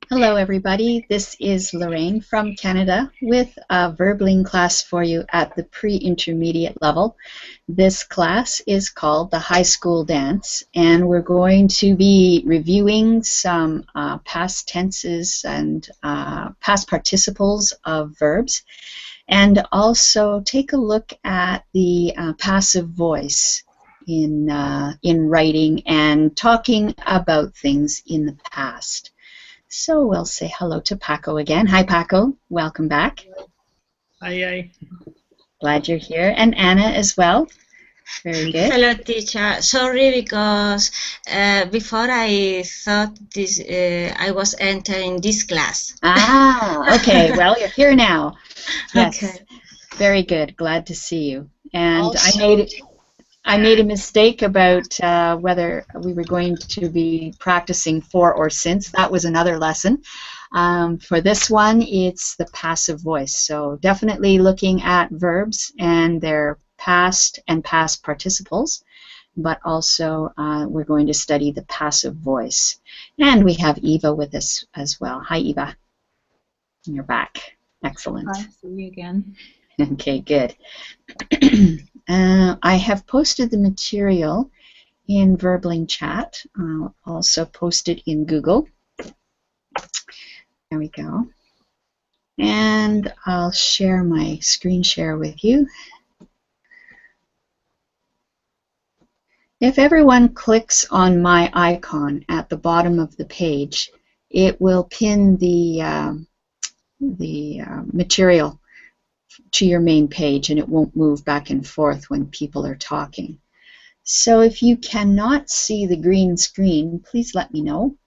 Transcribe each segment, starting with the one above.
Hello, everybody. This is Lorraine from Canada with a Verbling class for you at the pre-intermediate level. This class is called the High School Dance, and we're going to be reviewing some past tenses and past participles of verbs, and also take a look at the passive voice in writing and talking about things in the past. So we'll say hello to Paco again. Hi, Paco. Welcome back. Hi. Glad you're here. And Anna as well. Very good. Hello, teacher. Sorry, because before I thought this, I was entering this class. Ah, okay. Well, you're here now. Yes. Okay. Very good. Glad to see you. And Also, I made a mistake about whether we were going to be practicing for or since. That was another lesson. For this one, it's the passive voice. So definitely looking at verbs and their past and past participles, but also we're going to study the passive voice. And we have Eva with us as well. Hi, Eva. You're back. Excellent. Hi, see you again. Okay, good. I have posted the material in Verbling chat. I'll also post it in Google. There we go. And I'll share my screen share with you. If everyone clicks on my icon at the bottom of the page, it will pin the material to your main page, and it won't move back and forth when people are talking. So if you cannot see the green screen, please let me know.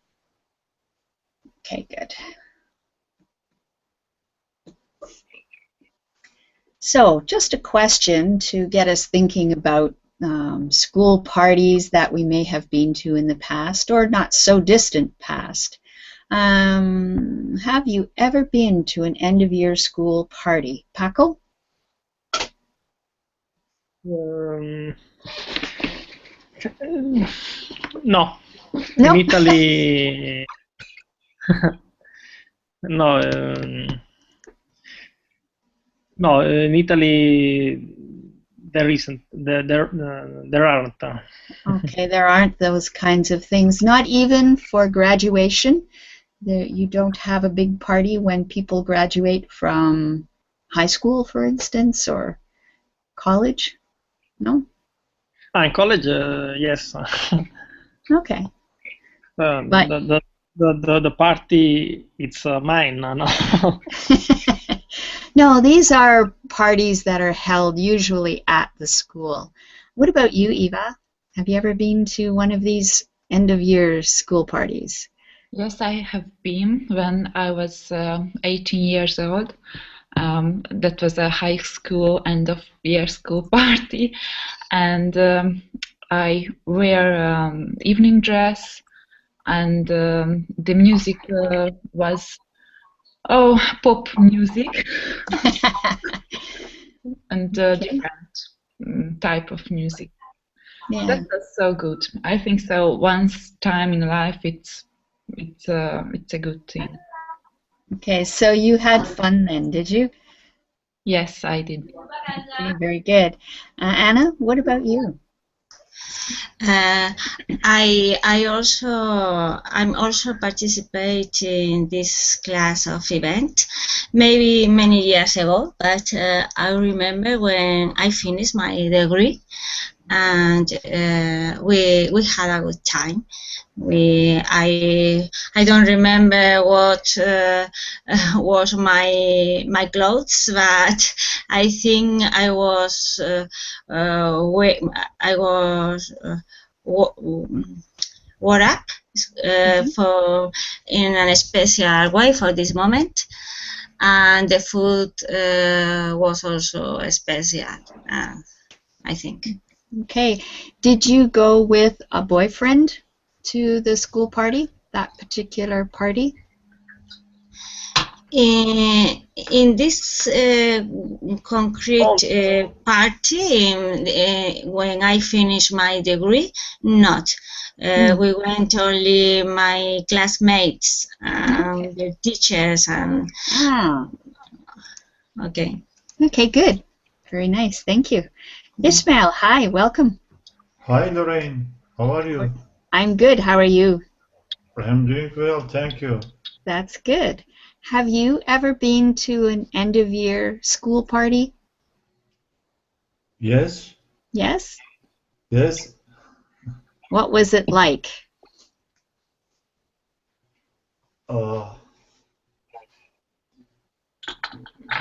Okay, good. So just a question to get us thinking about school parties that we may have been to in the past or not so distant past. Have you ever been to an end-of-year school party? Paco? No. No. In Italy, no. No, in Italy there isn't. There aren't. Okay, there aren't those kinds of things. Not even for graduation. You don't have a big party when people graduate from high school, for instance, or college? No? In college, yes. Okay. But the party, it's mine, no? No, these are parties that are held usually at the school. What about you, Eva? Have you ever been to one of these end-of-year school parties? Yes, I have been when I was 18 years old. That was a high school end-of-year school party, and I wear evening dress, and the music was pop music and different type of music. Yeah. That was so good. I think so. Once time in life, it's a good thing. Okay, so you had fun then, did you? Yes, I did. Okay, very good. Anna, what about you? I'm also participating in this class of event, maybe many years ago, but I remember when I finished my degree, and we had a good time. I don't remember what was my clothes, but I think I was wore up for in a special way for this moment, and the food was also special, I think. Okay. Did you go with a boyfriend to the school party, that particular party? In this concrete party, when I finish my degree, not. We went only my classmates, the teachers, and okay. Okay, good. Very nice. Thank you. Ismail, hi, welcome. Hi, Lorraine. How are you? I'm good. How are you? I'm doing well, thank you. That's good. Have you ever been to an end-of-year school party? Yes. Yes? Yes. What was it like?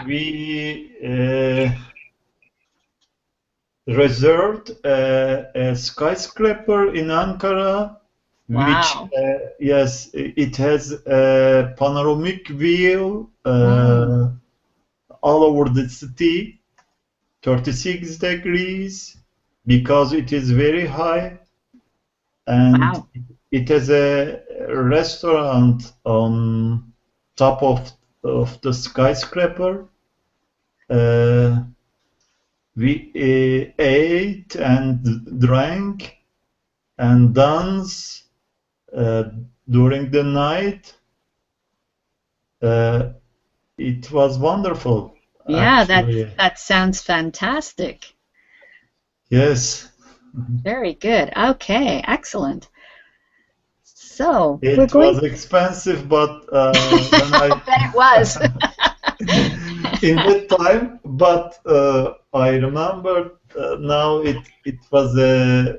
We reserved a skyscraper in Ankara, Wow. which, yes, it has a panoramic view all over the city, 36 degrees, because it is very high, and Wow. it has a restaurant on top of the skyscraper. We ate and drank and danced during the night. It was wonderful. Yeah, Actually. that sounds fantastic. Yes. Very good. Okay, excellent. So it was expensive, but when I bet it was. in that time. But I remember now it was a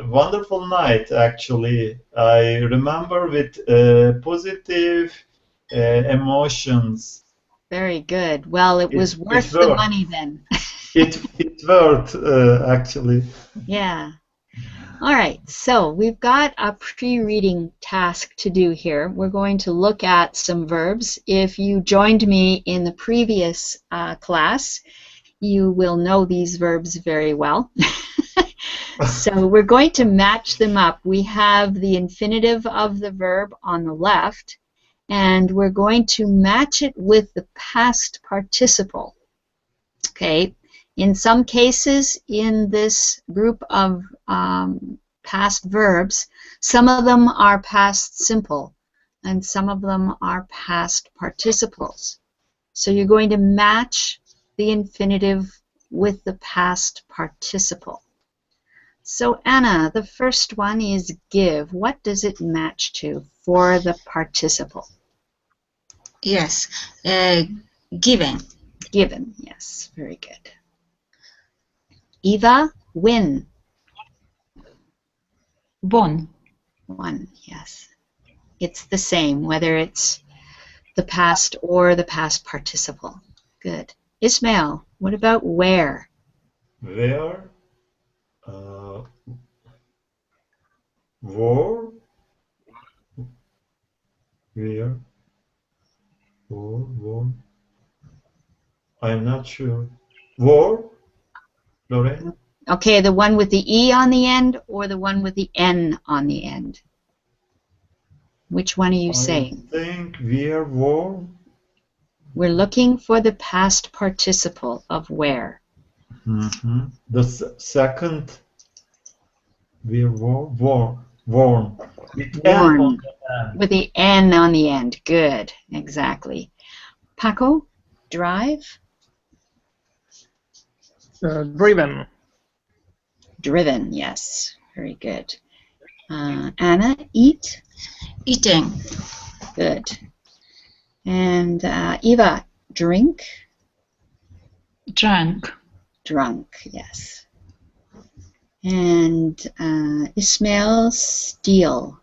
wonderful night. Actually, I remember with positive emotions. Very good. Well, it was worth the money then. it worth actually. Yeah. All right, so we've got a pre-reading task to do here. We're going to look at some verbs. If you joined me in the previous class, you will know these verbs very well. So we're going to match them up. We have the infinitive of the verb on the left, and we're going to match it with the past participle. Okay. In some cases, in this group of past verbs, some of them are past simple, and some of them are past participles. So you're going to match the infinitive with the past participle. So Anna, the first one is give. What does it match to for the participle? Yes, given. Given, yes, very good. Eva, win. Won. Won, yes. It's the same, whether it's the past or the past participle. Good. Ismail, what about where? Where? Wore? Where? Wore? I'm not sure. Wore? Lorraine? Okay, the one with the E on the end or the one with the N on the end? Which one are you saying? I think where wore. We're looking for the past participle of where. Mm-hmm. The second, where wore, worn. Worn. With the N on the end. Good, exactly. Paco, drive? Driven. Driven, yes. Very good. Anna, eat? Eating. Good. And Eva, drink? Drank. Drunk, yes. And Ismail, steal?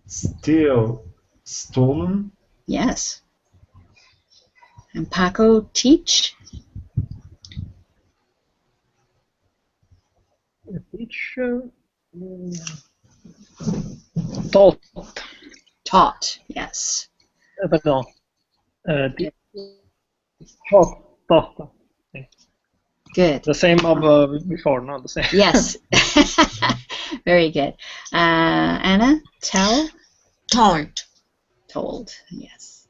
Steal. Stolen? Yes. And Paco, teach? Teach. Taught. Taught, yes. Pardon. Taught. Good. The same of before, not the same. Yes. Very good. Anna, tell? Told. Told, yes.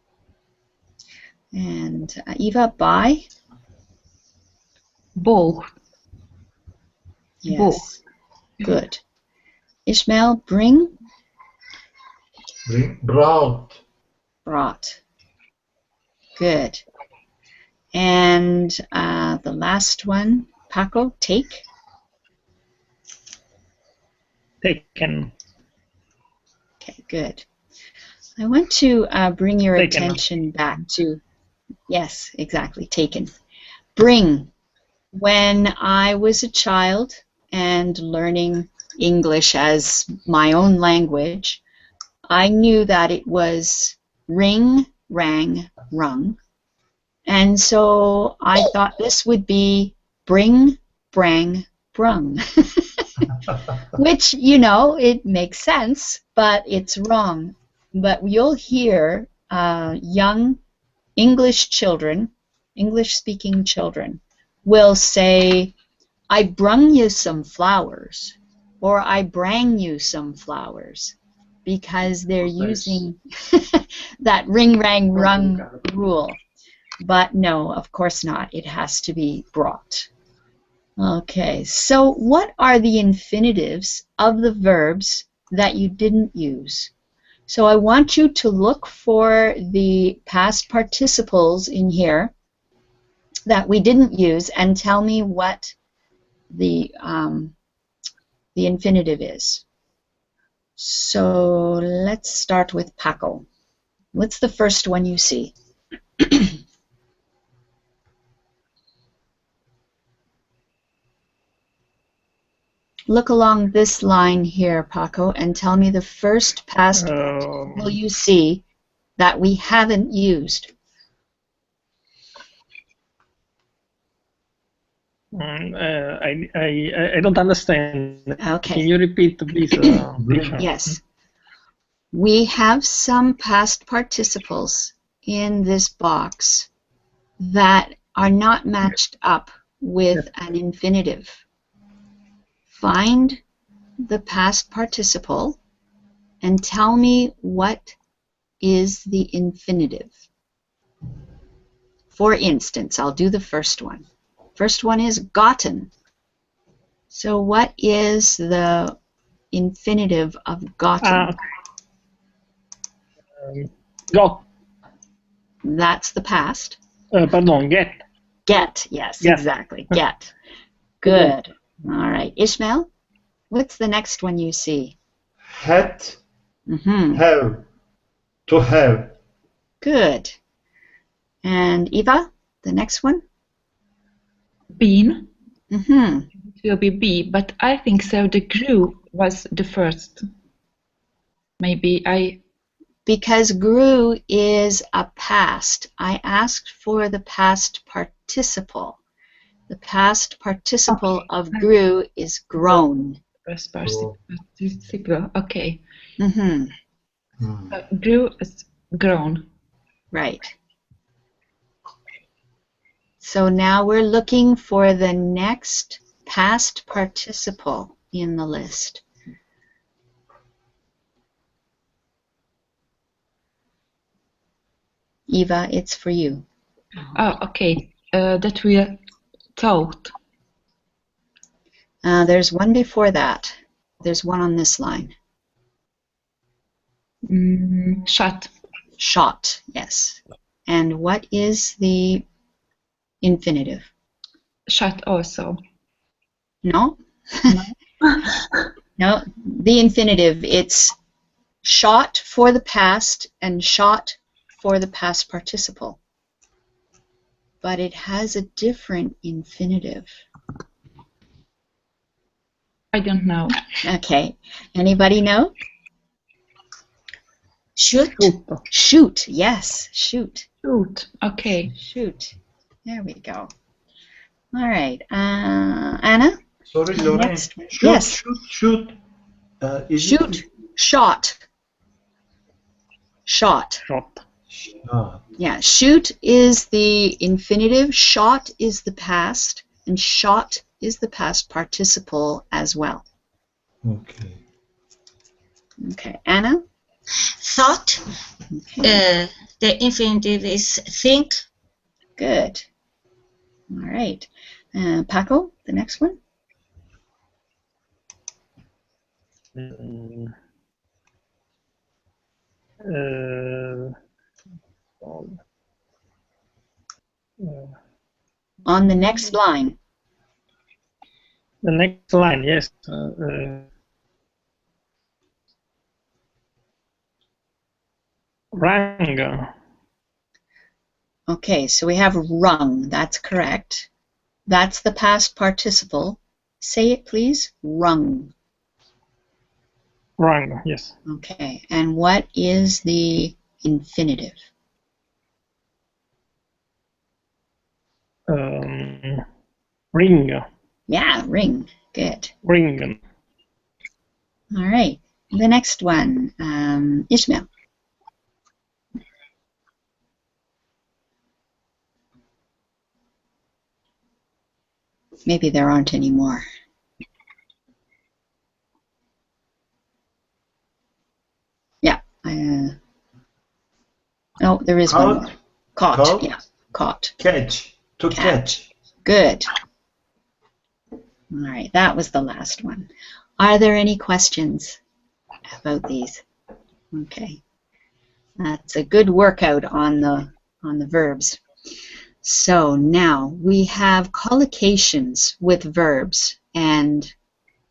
And Eva, buy? Bought. Yes. Good. Ishmael, bring, Brought. brought. Good. And the last one, Paco, take. Taken. Okay, good. I want to bring your Taken. attention back to, yes, exactly, taken. Bring. When I was a child and learning English as my own language, I knew that it was ring, rang, rung. And so I thought this would be bring, brang, brung. Which, you know, it makes sense, but it's wrong. But you'll hear young English children, English-speaking children, will say, I brung you some flowers, or I brang you some flowers, because they're using that ring, rang, rung rule. But no, of course not. It has to be brought. Okay, so what are the infinitives of the verbs that you didn't use? So I want you to look for the past participles in here that we didn't use and tell me what the infinitive is. So let's start with Paco. What's the first one you see? Look along this line here, Paco, and tell me the first past participle you see that we haven't used. I don't understand. Okay. Can you repeat, please? Yes. We have some past participles in this box that are not matched up with an infinitive. Find the past participle and tell me what is the infinitive. For instance, I'll do the first one. First one is gotten. So what is the infinitive of gotten? Got. That's the past. Pardon, get. Get, yes, exactly. Get. Good. All right. Ishmael, what's the next one you see? Had. Have. To have. Good. And Eva, the next one? Been. It will be, but I think so. The grew was the first. Maybe I... Because grew is a past. I asked for the past participle. The past participle of grew is grown. Past participle, okay. Mm-hmm. Grew is grown. Right. So now we're looking for the next past participle in the list. Eva, it's for you. Oh, okay. That we thought. There's one before that. There's one on this line. Shot. Shot, yes. And what is the infinitive? Shot also. No? No, the infinitive, it's shot for the past and shot for the past participle. But it has a different infinitive. I don't know. Okay. Anybody know? Shoot. Shoot, yes, shoot. Shoot, okay. Shoot. There we go. All right. Anna? Sorry, Lorraine. Shoot, yes. Shoot. Shoot. Shot. Shot. Shot. Yeah, shoot is the infinitive, shot is the past, and shot is the past participle as well. Okay. Okay, Anna? Thought. Okay. The infinitive is think. Good. All right. Paco, the next one? Mm, On the next line. the next line, yes. Rang. Okay, so we have rung. That's correct. That's the past participle. Say it, please. Rung. Rang, yes. Okay, and what is the infinitive? Ring. Yeah, ring. Good. Ring. All right. The next one, Ishmael. Maybe there aren't any more. Yeah. Oh, there is one more. Caught. Caught. Yeah. Caught. Catch. To catch. Good. All right. That was the last one. Are there any questions about these? Okay. That's a good workout on the verbs. So now we have collocations with verbs and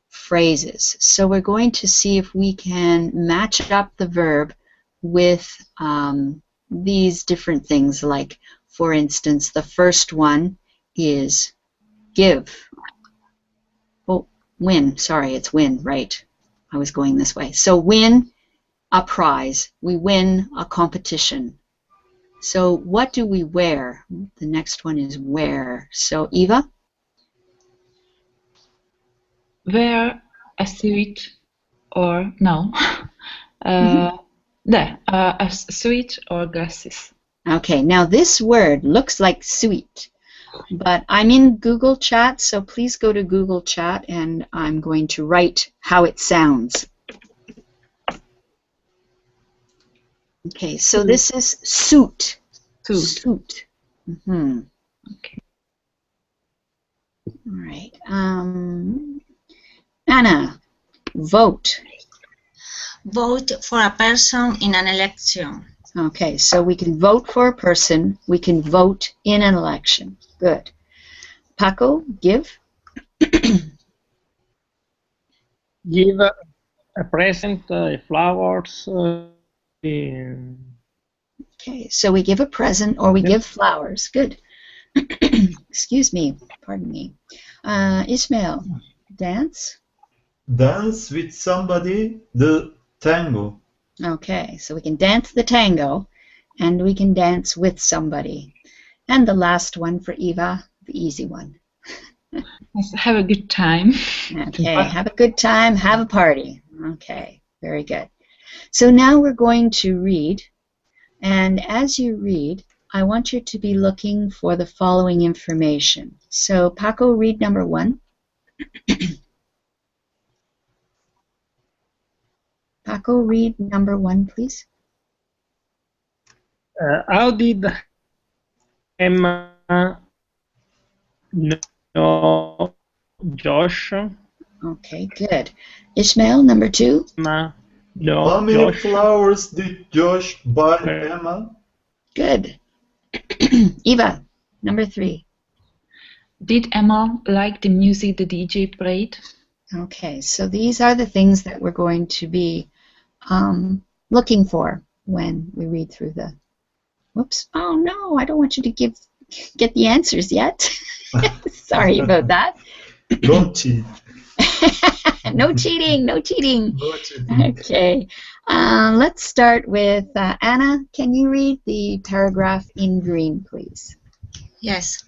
phrases. So we're going to see if we can match up the verb with these different things, like, for instance, the first one is give. Oh, win. Sorry, it's win, right. I was going this way. So win a prize. We win a competition. So what do we wear? The next one is wear. So Eva? Wear a suit or no. A suit or glasses. Okay, now this word looks like sweet, but I'm in Google Chat, so please go to Google Chat and I'm going to write how it sounds. Okay, so this is suit. Suit. Mm-hmm. Okay. All right. Anna, vote. Vote for a person in an election. Okay, so we can vote for a person. We can vote in an election. Good. Paco, give. Give a present, flowers. Okay, so we give a present or we give flowers. Good. Excuse me. Pardon me. Ismail, dance. Dance with somebody the tango. Okay, so we can dance the tango and we can dance with somebody. And the last one for Eva, the easy one. Have a good time. Okay, have a good time, have a party. Okay, very good. So now we're going to read, and as you read, I want you to be looking for the following information. So Paco, read number 1. Paco, read number 1, please. How did Emma know Josh? Okay, good. Ishmael, number 2. No, How many Josh. flowers did Josh buy Emma? Good. Eva, number 3. Did Emma like the music the DJ played? Okay, so these are the things that we're going to be looking for when we read through the... Whoops. Oh, no, I don't want you to get the answers yet. Sorry about that. Don't cheat. No cheating, no cheating. No cheating. Okay. Let's start with Anna. Can you read the paragraph in green, please? Yes.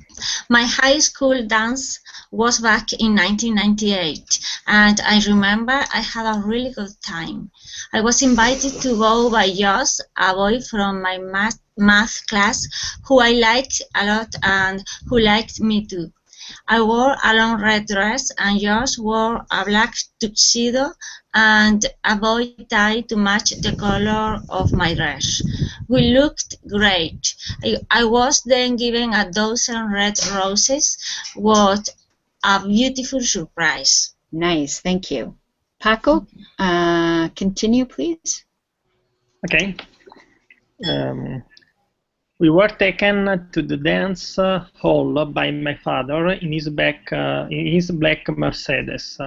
My high school dance was back in 1998, and I remember I had a really good time. I was invited to go by Josh, a boy from my math class who I liked a lot and who liked me too. I wore a long red dress and Josh wore a black tuxedo and a bow tie to match the color of my dress. We looked great. I was then given a dozen red roses. What a beautiful surprise. Nice, thank you. Paco, continue, please. Okay. We were taken to the dance hall by my father in his black Mercedes.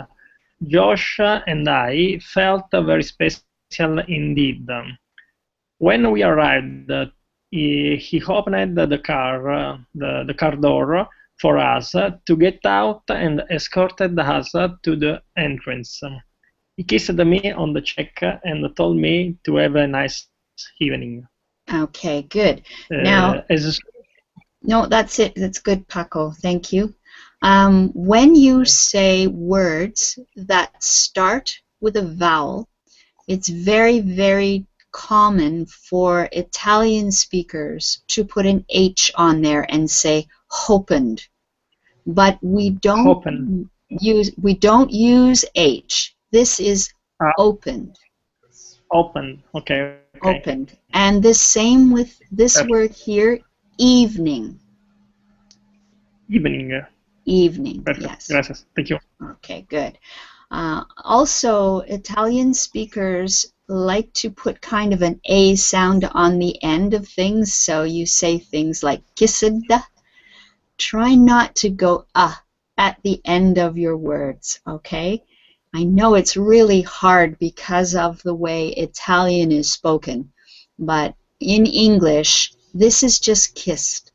Josh and I felt very special indeed. When we arrived, he opened the car door for us to get out and escorted us to the entrance. He kissed me on the cheek and told me to have a nice evening. Okay, good. Now, no, that's it. That's good, Paco. Thank you. When you say words that start with a vowel, it's very, very common for Italian speakers to put an H on there and say "hopened," but we don't use H. This is opened. Opened. Okay. Opened. And the same with this word here, evening. Evening. Evening. Perfect. Yes. Gracias. Thank you. Okay, good. Also, Italian speakers like to put kind of an A sound on the end of things, so you say things like kissed. Try not to go at the end of your words, okay? I know it's really hard because of the way Italian is spoken, but in English, this is just kissed,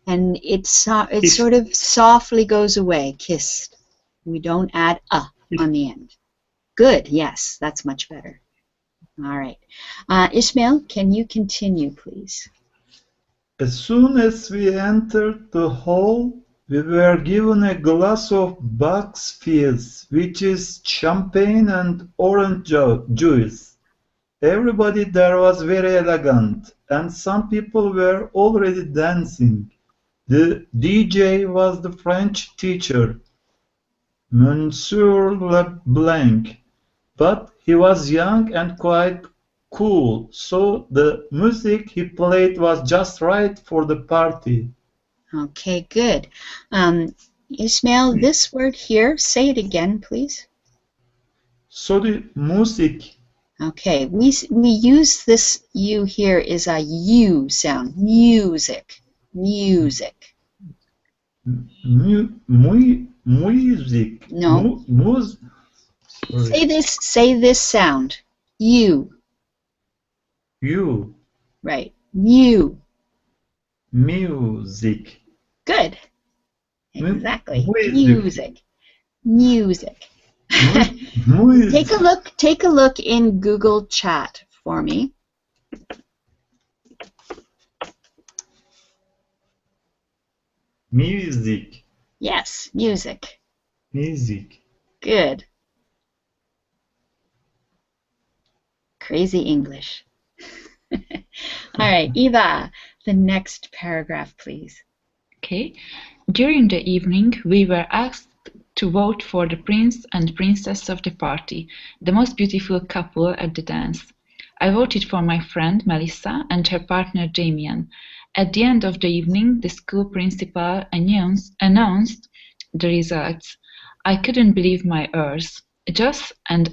and it sort of softly goes away, kissed. We don't add on the end. Good, yes, that's much better. All right. Ismail, can you continue, please? As soon as we entered the hall, we were given a glass of Buck's Fizz, which is champagne and orange juice. Everybody there was very elegant, and some people were already dancing. The DJ was the French teacher, Monsieur Leblanc, but he was young and quite cool, so the music he played was just right for the party. Okay, good. Ismail, this word here, say it again, please. So the music. Okay, we use this U here is a U sound. Music. Music. Music. No. Say this sound. U. You. Right. Mu. Music. Good. Exactly. Music. Music. Music. Take a look in Google Chat for me. Music. Yes, music. Music. Good. Crazy English. All right, Eva, the next paragraph, please. Okay. During the evening, we were asked to vote for the prince and princess of the party, the most beautiful couple at the dance. I voted for my friend Melissa and her partner Damien. At the end of the evening, the school principal announced the results. I couldn't believe my ears. Josh and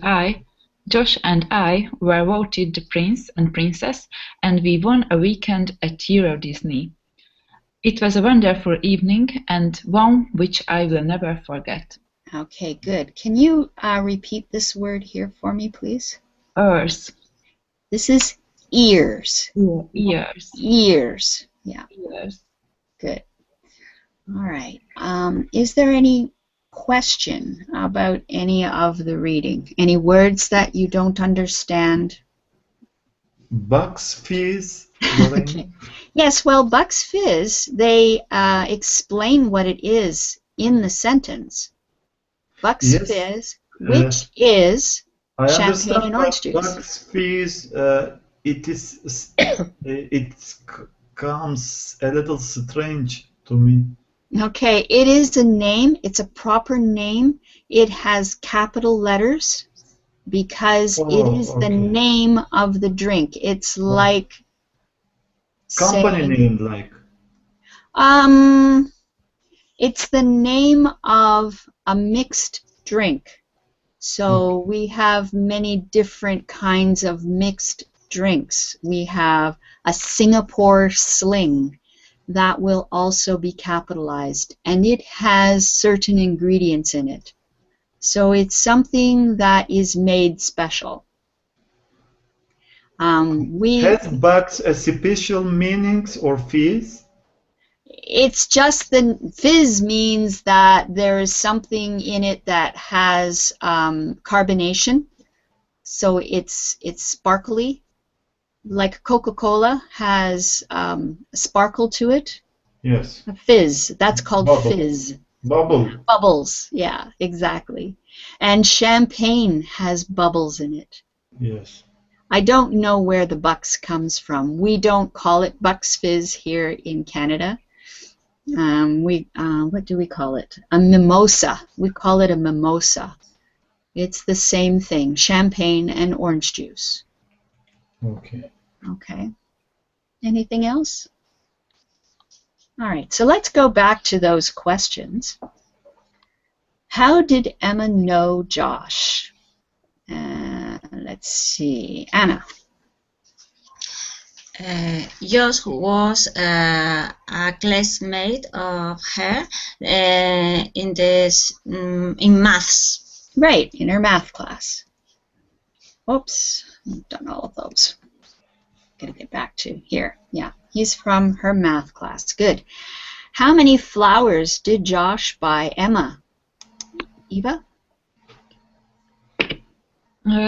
I were voted the prince and princess, and we won a weekend at Euro Disney. It was a wonderful evening and one which I will never forget. Okay, good. Can you repeat this word here for me, please? Ears. This is ears. Ears. Ears. Yeah. Ears. Good. All right. Is there any question about any of the reading? Any words that you don't understand? Buck's Fizz. Okay. Yes, well, Buck's Fizz, they explain what it is in the sentence. Buck's Fizz, which is champagne and orange juice. Buck's Fizz, it comes a little strange to me. Okay, it is a name. It's a proper name. It has capital letters because it is the name of the drink. It's like company name, like. It's the name of a mixed drink. So we have many different kinds of mixed drinks. We have a Singapore Sling that will also be capitalized, and it has certain ingredients in it. So it's something that is made special. Has bucks a special meanings or fizz? It's just the fizz means that there is something in it that has carbonation, so it's sparkly, like Coca-Cola has a sparkle to it. Yes. A fizz. That's called Bubble. fizz. Bubble. Bubbles. Yeah, exactly. And champagne has bubbles in it. Yes. I don't know where the Bucks comes from. We don't call it Bucks Fizz here in Canada. What do we call it? A mimosa. We call it a mimosa. It's the same thing, champagne and orange juice. Okay. Okay. Anything else? All right, so let's go back to those questions. How did Emma know Josh? Let's see. Anna. Josh was a classmate of her in maths. Right, in her math class. Oops, I've done all of those. Gotta get back to here. Yeah, he's from her math class. Good. How many flowers did Josh buy Emma? Eva?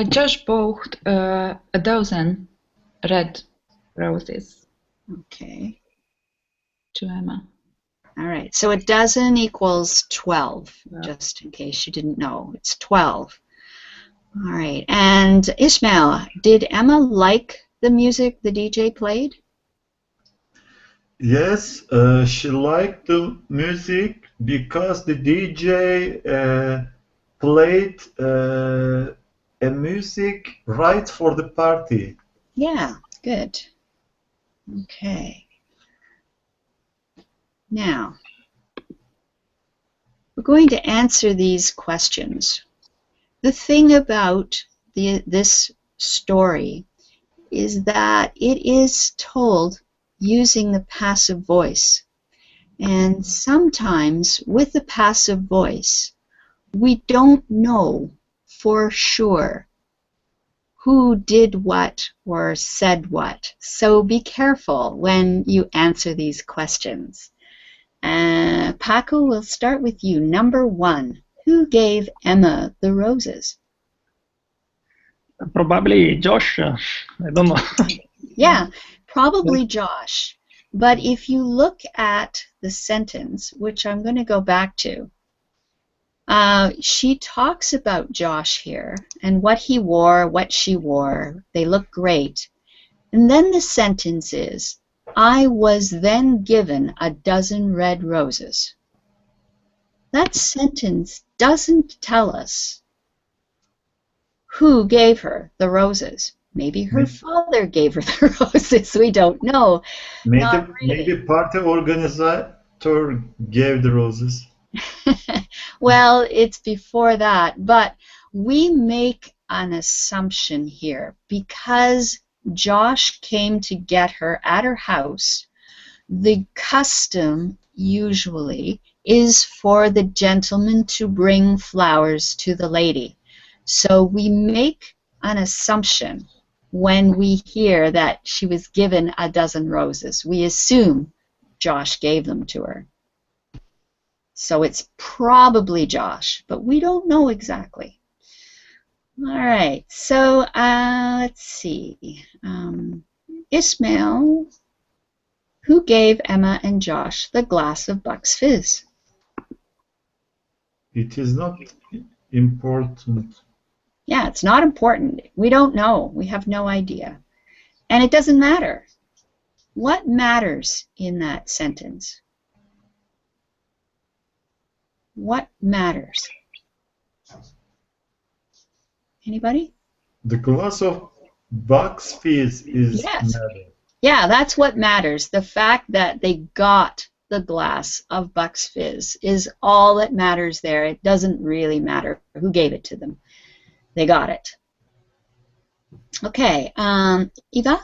Josh bought a dozen red roses Okay. to Emma. All right, so a dozen equals 12, Yeah. just in case you didn't know. It's 12. All right, and Ishmael, did Emma like the music the DJ played? Yes, she liked the music because the DJ played a music right for the party. Yeah, good. Okay. Now, we're going to answer these questions. The thing about this story is that it is told using the passive voice. And sometimes with the passive voice, we don't know for sure who did what or said what. So be careful when you answer these questions. Paco, we'll start with you. Number 1, who gave Emma the roses? Probably Josh. I don't know. Yeah, probably Josh. But if you look at the sentence, which I'm going to go back to, she talks about Josh here and what he wore, what she wore. They look great. And then the sentence is, I was then given a dozen red roses. That sentence doesn't tell us who gave her the roses. Maybe her father gave her the roses. We don't know. Maybe party organizer gave the roses. Well, it's before that, but we make an assumption here because Josh came to get her at her house. The custom usually is for the gentleman to bring flowers to the lady. So we make an assumption when we hear that she was given a dozen roses. We assume Josh gave them to her. So it's probably Josh, but we don't know exactly. All right, so let's see. Ishmael, who gave Emma and Josh the glass of Bucks Fizz? It is not important. Yeah, it's not important. We don't know. We have no idea. And it doesn't matter. What matters in that sentence? What matters? Anybody? The glass of Bucks Fizz is Yes. matter. Yeah, that's what matters. The fact that they got the glass of Bucks Fizz is all that matters there. It doesn't really matter who gave it to them. They got it. Okay, Eva,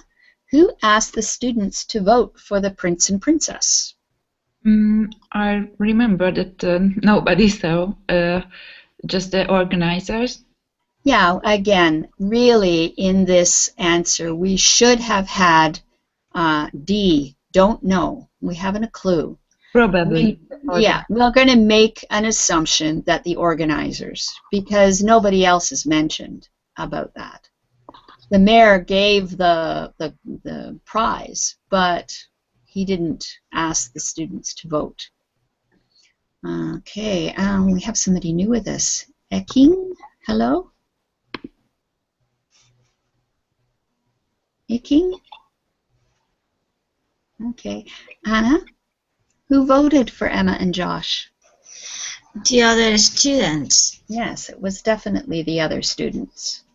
who asked the students to vote for the prince and princess? I remember that nobody saw, just the organizers. Yeah, again, really in this answer, we should have had D, don't know. We haven't a clue. Probably. Yeah, we're going to make an assumption that the organizers, because nobody else is mentioned about that. The mayor gave the prize, but he didn't ask the students to vote. Okay, we have somebody new with us. Eking, hello? Eking? Okay. Anna, who voted for Emma and Josh? The other students. Yes, it was definitely the other students.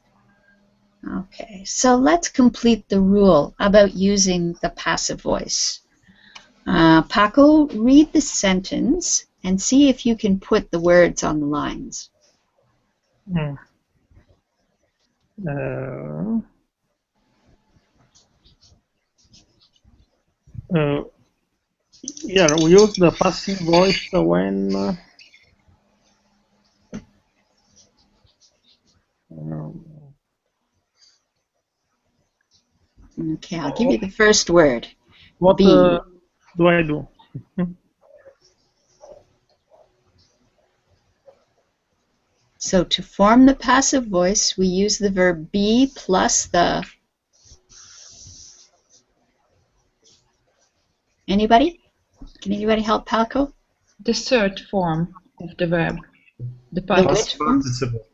Okay, so let's complete the rule about using the passive voice. Paco, read the sentence and see if you can put the words on the lines. Yeah, we use the passive voice when Okay, I'll give you the first word. what B. do I do? So to form the passive voice, we use the verb be plus the... Anybody? Can anybody help Paco? The third form of the verb. The The past. which form? Participle.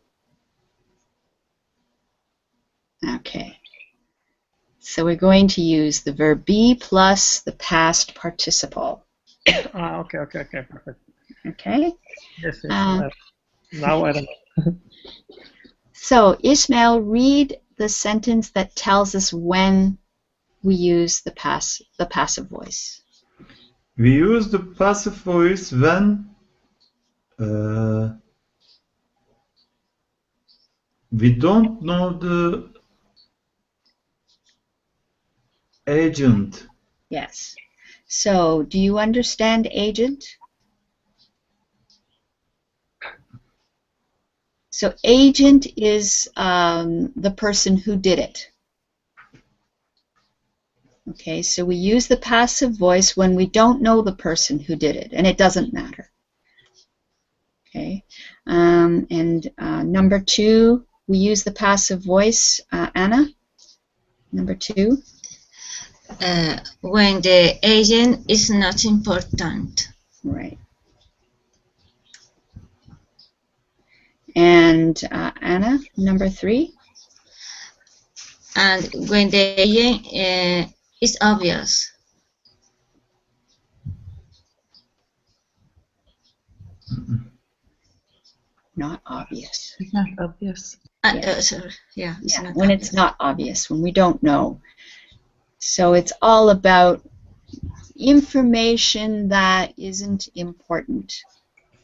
Okay. So we're going to use the verb be plus the past participle. Okay, perfect. Okay? Yes, now I don't know. So Ismail, read the sentence that tells us when we use the passive voice. We use the passive voice when we don't know the agent. Yes. So do you understand agent? So agent is the person who did it. Okay, so we use the passive voice when we don't know the person who did it, and it doesn't matter. Okay, and number two, we use the passive voice. Anna, number two. When the agent is not important. Right. And Anna, number three. And when the agent is obvious. Not obvious. It's not obvious. Sorry. Yeah, it's not when obvious. it's not obvious, when we don't know. So it's all about information that isn't important.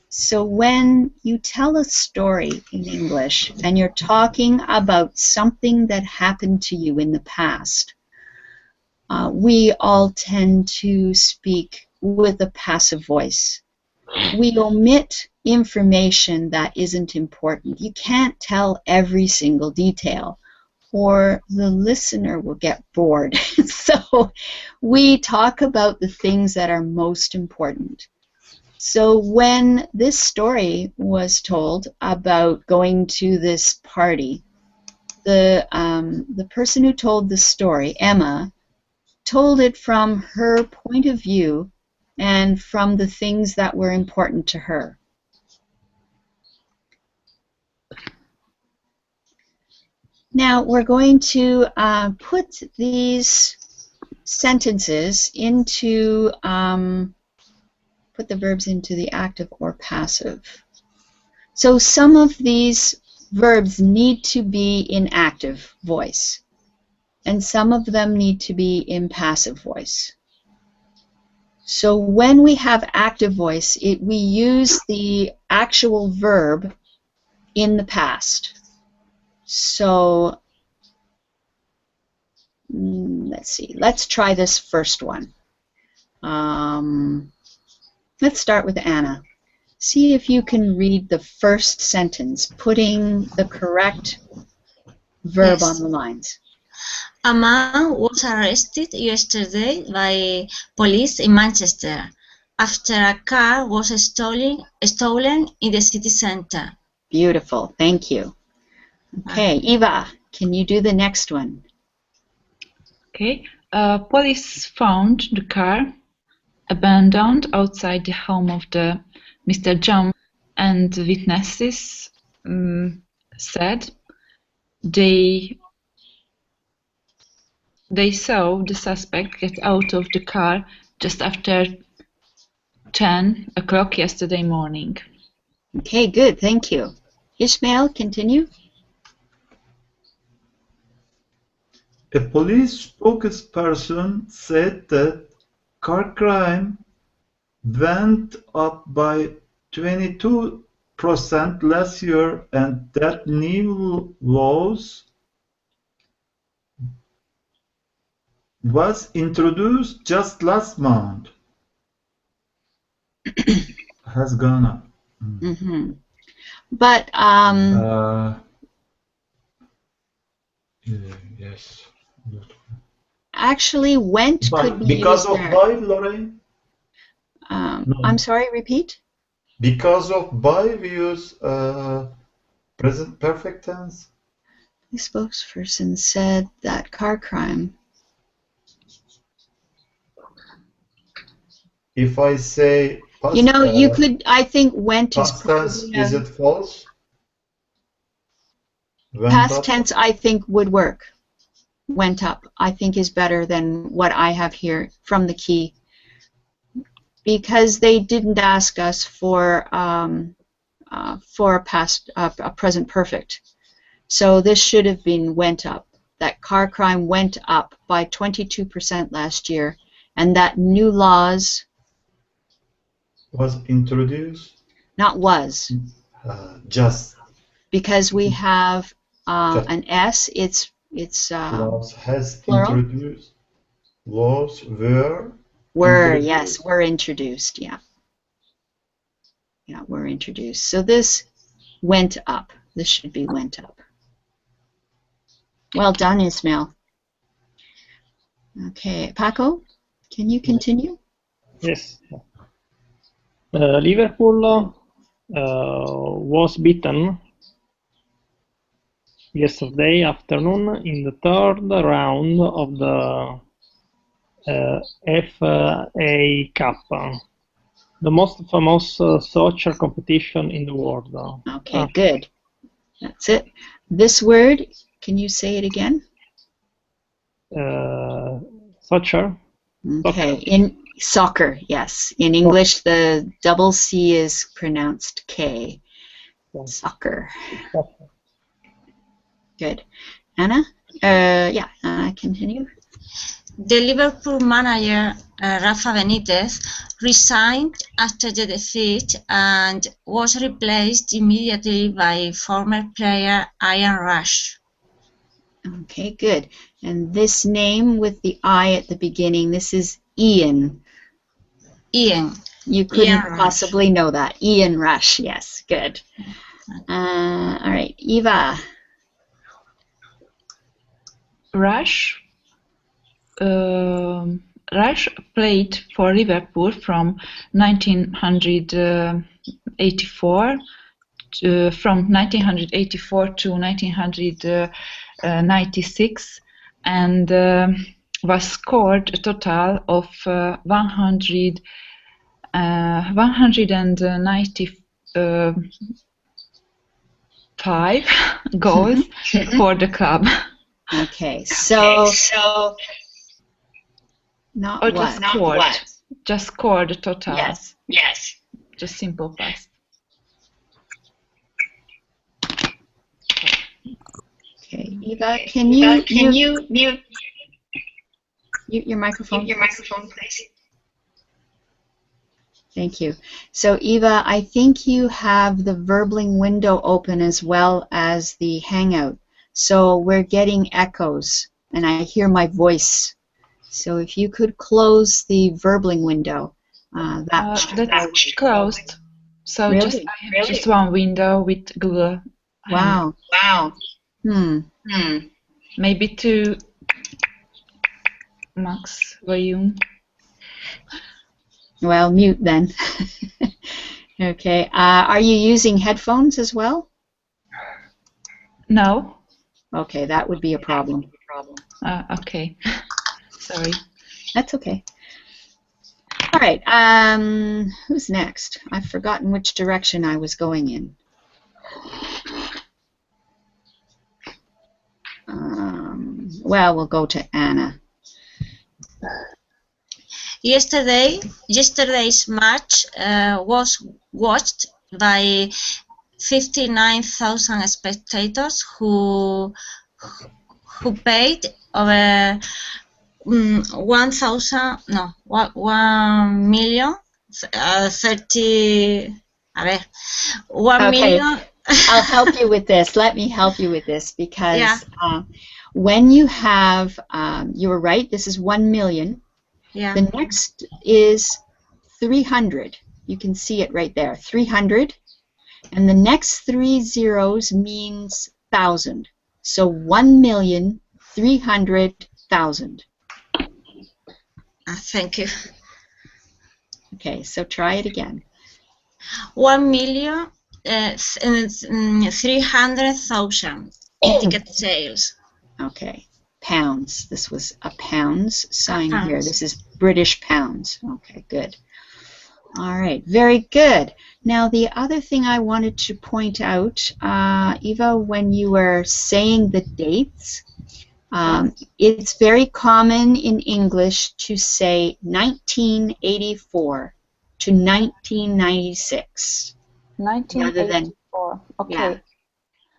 So when you tell a story in English and you're talking about something that happened to you in the past, we all tend to speak with a passive voice. We omit information that isn't important. You can't tell every single detail, or the listener will get bored. So we talk about the things that are most important. So when this story was told about going to this party, the person who told the story, Emma, told it from her point of view and from the things that were important to her. Now we're going to put these sentences into, put the verbs into the active or passive. So some of these verbs need to be in active voice, and some of them need to be in passive voice. So when we have active voice, we use the actual verb in the past. So let's see. Let's try this first one. Let's start with Anna. See if you can read the first sentence, putting the correct verb on the lines. A man was arrested yesterday by police in Manchester after a car was stolen in the city center. Beautiful, thank you. Okay, Eva, can you do the next one? Okay. Police found the car abandoned outside the home of the Mr. John, and witnesses said they saw the suspect get out of the car just after 10 o'clock yesterday morning. Okay, good, thank you. Ishmael, continue. A police spokesperson said that car crime went up by 22% last year and that new laws was introduced just last month. Has gone up. Mm-hmm. But yes. actually, went could be because used of there. by, Lorraine? No. I'm sorry, repeat? Because of by, we use present perfect tense. The spokesperson said that car crime. If I say past, you could, I think went is past tense, is it false? Went past up? tense, I think would work. Went up, I think, is better than what I have here from the key, because they didn't ask us for a present perfect. So this should have been went up. That car crime went up by 22% last year, and that new laws Was introduced? not was, Just. because we have an S. It's Laws has plural. introduced. Laws were. Were, introduced. yes, were introduced. Yeah. Yeah, were introduced. So this went up. This should be went up. Well done, Ismail. Okay, Paco, can you continue? Yes. Liverpool was beaten yesterday afternoon in the third round of the FA Cup, the most famous soccer competition in the world. Okay, good. That's it. This word, can you say it again? Soccer. Okay, in soccer, yes. In English, the double C is pronounced K. Soccer. Good. Anna? Yeah, Anna, continue. The Liverpool manager, Rafa Benitez, resigned after the defeat and was replaced immediately by former player Ian Rush. Okay, good. And this name with the I at the beginning, this is Ian. Ian. You couldn't Ian possibly know that. Ian Rush, yes, good. All right, Eva. Rush played for Liverpool from 1984 to 1996, and was scored a total of 195 goals for the club. Okay, so not Or what? Just scored a total. Yes. Just simple past. Okay, Eva, can you mute your microphone? Please. Thank you. So Eva, I think you have the Verbling window open as well as the Hangout. So we're getting echoes, and I hear my voice. So if you could close the Verbling window, that's closed. So Really? I have just one window with Google. Wow. Maybe to max volume. Well, mute then. Okay. Are you using headphones as well? No. Okay, that would be a problem. Okay. Sorry. That's okay. All right. Who's next? I've forgotten which direction I was going in. Well, we'll go to Anna. Yesterday's match was watched by 59,000 spectators who paid over 1 million 30. A ver, 1 Okay. million. I'll help you with this. Let me help you with this because Yeah. When you have, you were right, this is 1 million. Yeah. The next is 300. You can see it right there, 300. And the next 3 zeros means 1,000. So 1,300,000. Thank you. Okay, so try it again. 1,300,000 ticket sales. Okay, pounds. This was a pounds sign here. Pounds. This is British pounds. Okay, good. All right, very good. Now, the other thing I wanted to point out, Eva, when you were saying the dates, it's very common in English to say 1984 to 1996. 1984. Okay.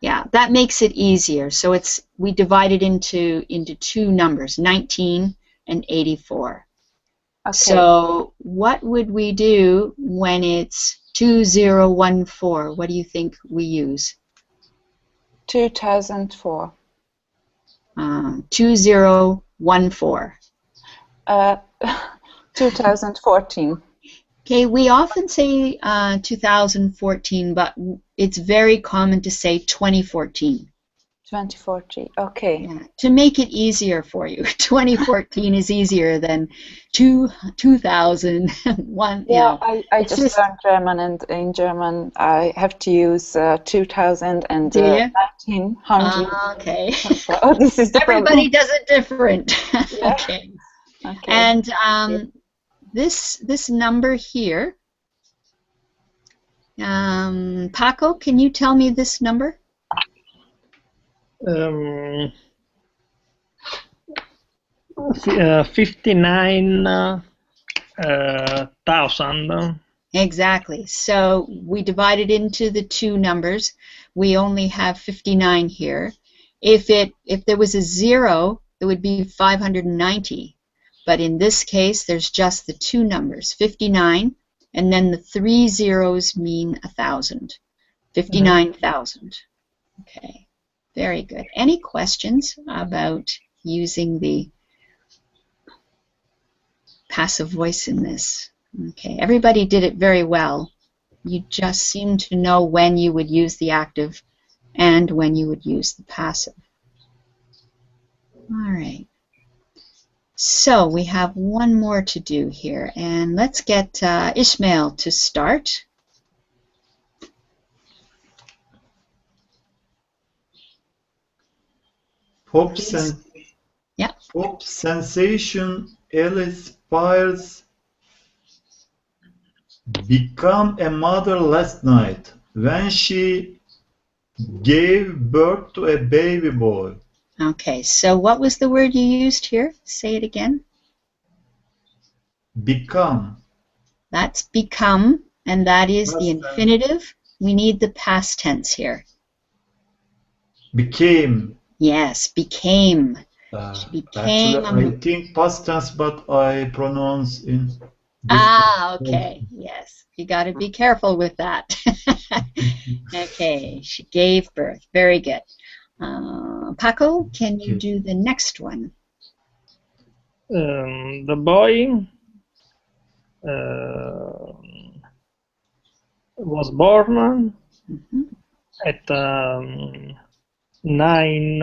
Yeah, that makes it easier. So we divide it into two numbers, 19 and 84. Okay. So what would we do when it's 2014? What do you think we use? 2004. 2014. 2014. Okay, we often say 2014, but it's very common to say 2014. 2014. Okay. Yeah, to make it easier for you. 2014 is easier than 2001. Yeah, I just learned German, and in German I have to use 2000 and 1900. Okay. Oh, this is the Everybody problem. does it different. Yeah. Okay. Okay. And this number here, Paco, can you tell me this number? 59,000. Exactly. So we divide it into the two numbers. We only have 59 here. If there was a 0, it would be 590. But in this case, there's just the two numbers, 59, and then the 3 zeros mean 1,000. 59,000. Okay. Very good. Any questions about using the passive voice in this? Okay. Everybody did it very well. You just seem to know when you would use the active and when you would use the passive. All right. So we have one more to do here, and let's get Ishmael to start. Pop sensation Alice Spires became a mother last night when she gave birth to a baby boy. Okay, so what was the word you used here? Say it again. Become. That's become, and that is the infinitive. We need the past tense here. Became. Yes, became. She became. Actually, I think past tense, but I pronounce in. Okay. Yes, you got to be careful with that. Okay, she gave birth. Very good. Paco, can you Okay. do the next one? The boy was born Mhm. at 9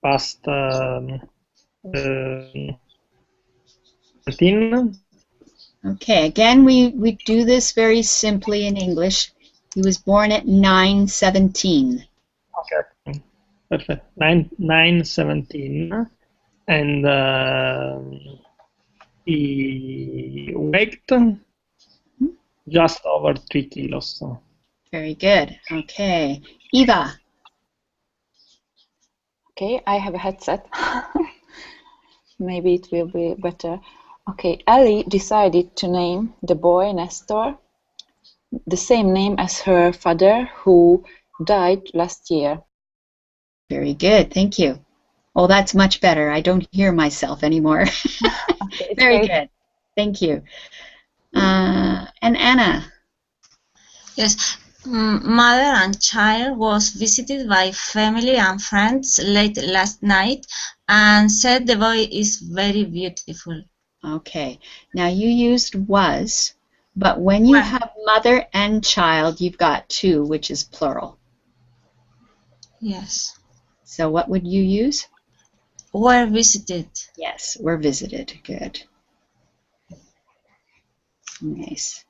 past 17. Okay, again, we do this very simply in English. He was born at 9:17. Okay, perfect. 9:17, and he weighed just over 3 kilos. Very good. Okay. Eva. Okay, I have a headset. Maybe it will be better. Okay, Ellie decided to name the boy Nestor the same name as her father, who died last year. Very good. Thank you. Oh, that's much better. I don't hear myself anymore. Okay, Very great. good. Thank you. And Anna. Yes. Mother and child was visited by family and friends late last night and said the boy is very beautiful. Okay. Now you used was, but when you have mother and child, you've got two, which is plural. Yes. So what would you use? Were visited. Yes, were visited. Good. Nice.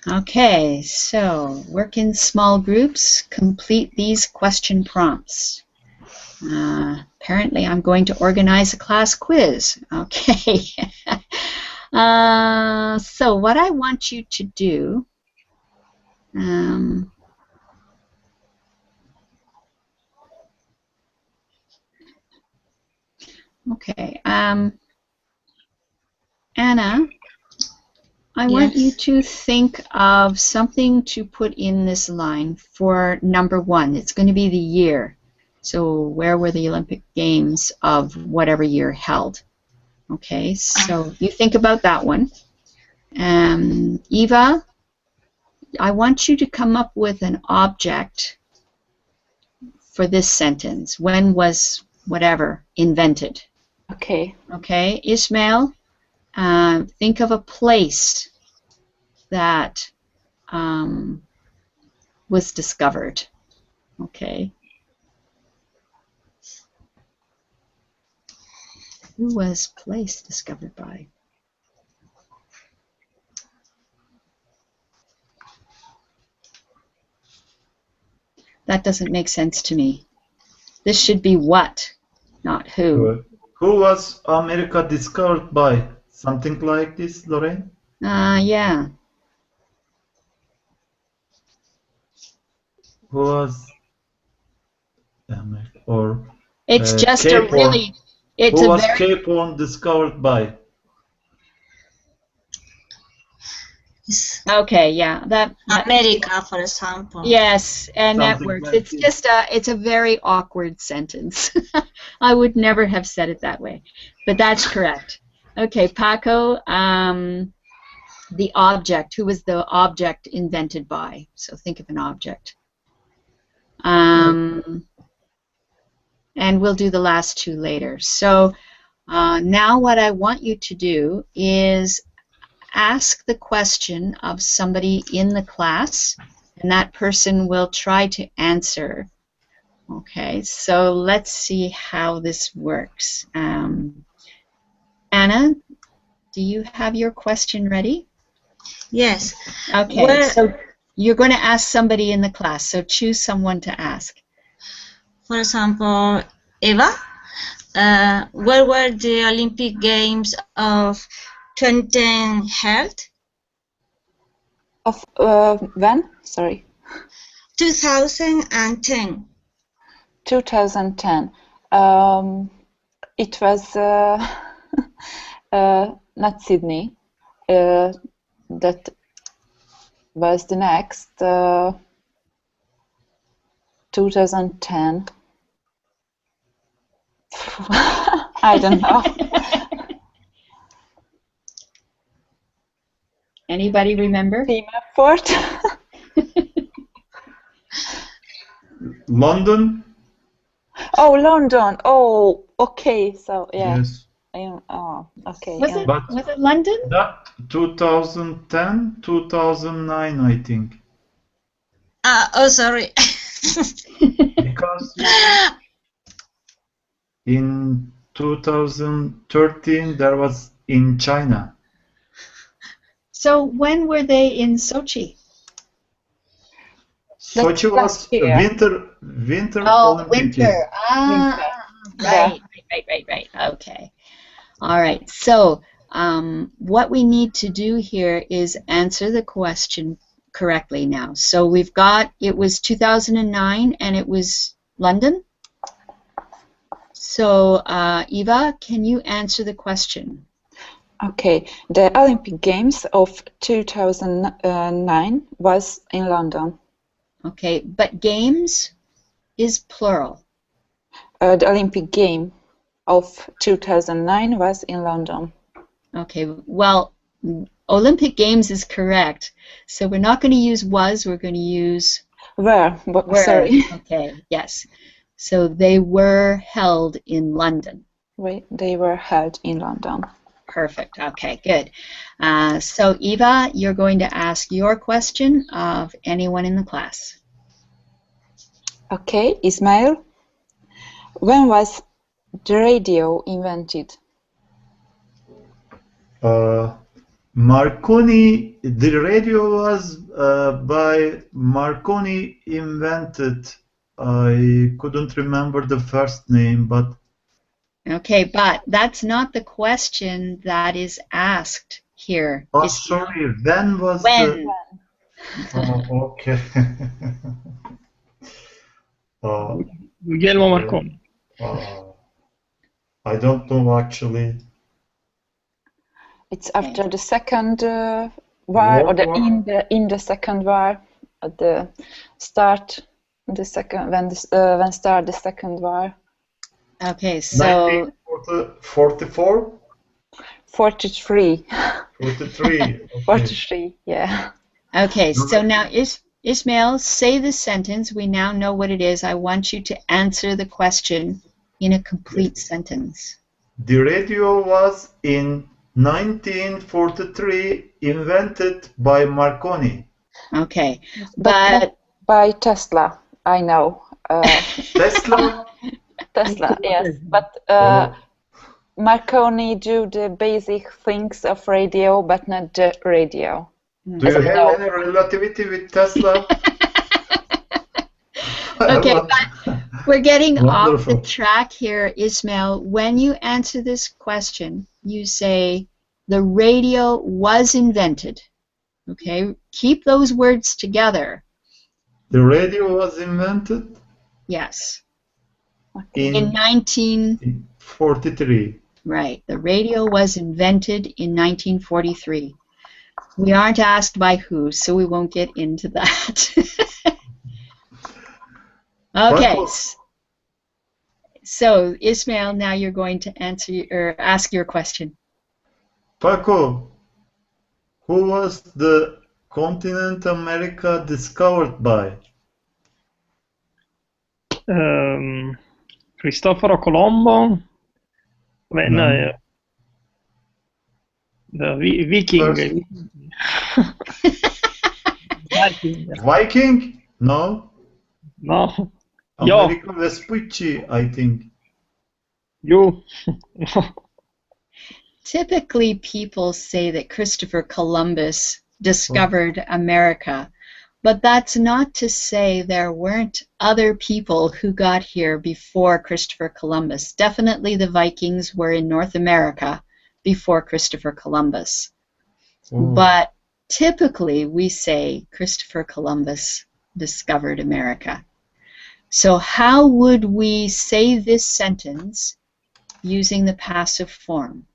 Okay, so work in small groups. Complete these question prompts. Apparently, I'm going to organize a class quiz. Okay. So what I want you to do, okay, Anna, I want you to think of something to put in this line for number 1. It's going to be the year. So where were the Olympic Games of whatever year held? Okay, so you think about that one. Eva, I want you to come up with an object for this sentence. When was whatever invented? Okay. Okay, Ismail, think of a place that was discovered. Okay. Who was place discovered by? That doesn't make sense to me. This should be what, not who. Who was America discovered by? Something like this, Lorraine? Yeah. Who was or It's just Cape a really, Horn? it's Who a was very, Cape Horn discovered by? okay, yeah, that America, for example. yes, and that Something works. like It's this. just it's a very awkward sentence. I would never have said it that way, but that's correct. Okay, Paco, the object. Who was the object invented by? So think of an object. And we'll do the last two later. So now what I want you to do is ask the question of somebody in the class, and that person will try to answer. Okay, so let's see how this works. Anna, do you have your question ready? Yes. Okay, so you're going to ask somebody in the class, so choose someone to ask. For example, Eva, where were the Olympic Games of 2010 held? Of when? Sorry. 2010. 2010. It was not Sydney. That was the next 2010. I don't know. Anybody remember? Team effort. London? Oh, London. Oh, okay. So yeah. Yes. Oh, okay. Was it But was it London? that 2010, 2009, I think. Oh, sorry. Because in 2013 there was in China. So when were they in Sochi? Sochi was last year. winter Oh, Olympic winter. Games. Right. Okay. All right. So what we need to do here is answer the question correctly now. So we've got, it was 2009 and it was London. So Eva, can you answer the question? Okay, the Olympic Games of 2009 was in London. Okay, but games is plural. The Olympic game of 2009 was in London. Okay, well, Olympic Games is correct. So we're not going to use was, we're going to use Were. Sorry. Okay, yes. So they were held in London. Wait, they were held in London. Perfect. Okay, good. So Eva, you're going to ask your question of anyone in the class. Okay, Ismail. When was the radio invented? Marconi, the radio was by Marconi invented. I couldn't remember the first name, but Okay, but that's not the question that is asked here. oh, Is sorry, when was when? Oh, okay. Guglielmo Marconi. I don't know actually. It's after the second war, or in the second war, at the start, the second when start the second war. Okay, so 1944? 43. 43. Okay. 43, yeah. okay, so now Ismail, say the sentence. We now know what it is. I want you to answer the question in a complete sentence. The radio was in 1943 invented by Marconi. Okay, But by Tesla, I know. Tesla? Tesla, yes. But Marconi do the basic things of radio, but not the radio. Do you have any relativity with Tesla? Okay, but we're getting off the Wonderful. track here, Ismail. When you answer this question, you say the radio was invented. Okay, keep those words together. The radio was invented Yes. in 1943. Right. The radio was invented in 1943. We aren't asked by who, so we won't get into that. Okay. So, Ismail, now you're going to answer or ask your question. Paco, who was the continent America discovered by? Cristoforo Colombo. No. The Viking. Viking? No. No. Amerigo Vespucci, I think. You. Typically, people say that Christopher Columbus discovered America, but that's not to say there weren't other people who got here before Christopher Columbus. Definitely the Vikings were in North America before Christopher Columbus. But typically we say Christopher Columbus discovered America. So how would we say this sentence using the passive form?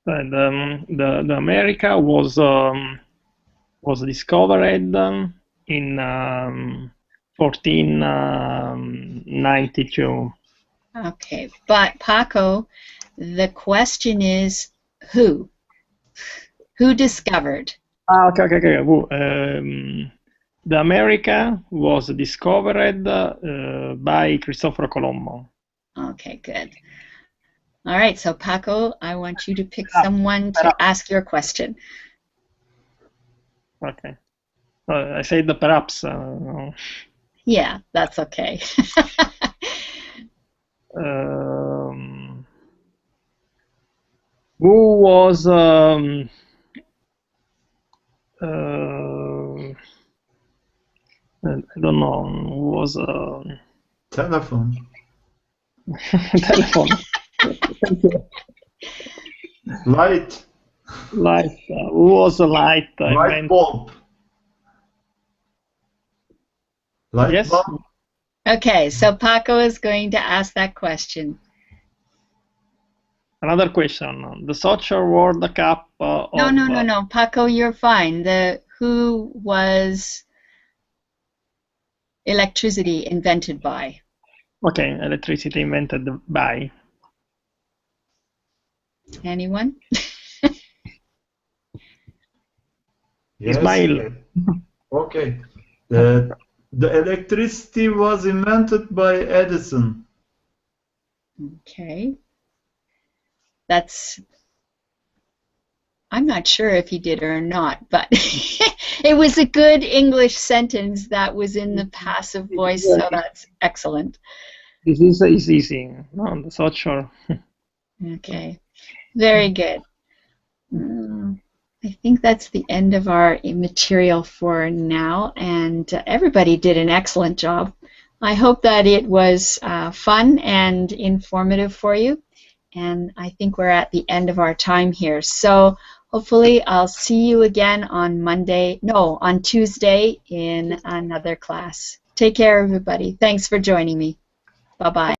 The America was discovered in 1492. Okay, but Paco, the question is who? Who discovered? Okay. The America was discovered by Cristoforo Colombo. Okay, good. All right, so Paco, I want you to pick someone to ask your question. Okay. I said perhaps. Yeah, that's okay. Who was I don't know. Who was Telephone. telephone? Thank you. Light. Light. Who was a light? Light bulb. Light Yes. bulb. Okay, so Paco is going to ask that question. Another question. The Soccer World Cup. No. Paco, you're fine. Who was electricity invented by? Okay, electricity invented by. Anyone? Yes. Ismail. Okay. The electricity was invented by Edison. Okay. I'm not sure if he did or not, but it was a good English sentence that was in the passive voice, so that's excellent. This is easy. No, the Soccer. Okay. Very good. I think that's the end of our material for now, and everybody did an excellent job. I hope that it was fun and informative for you, and I think we're at the end of our time here. So hopefully I'll see you again on Tuesday in another class. Take care, everybody. Thanks for joining me. Bye-bye.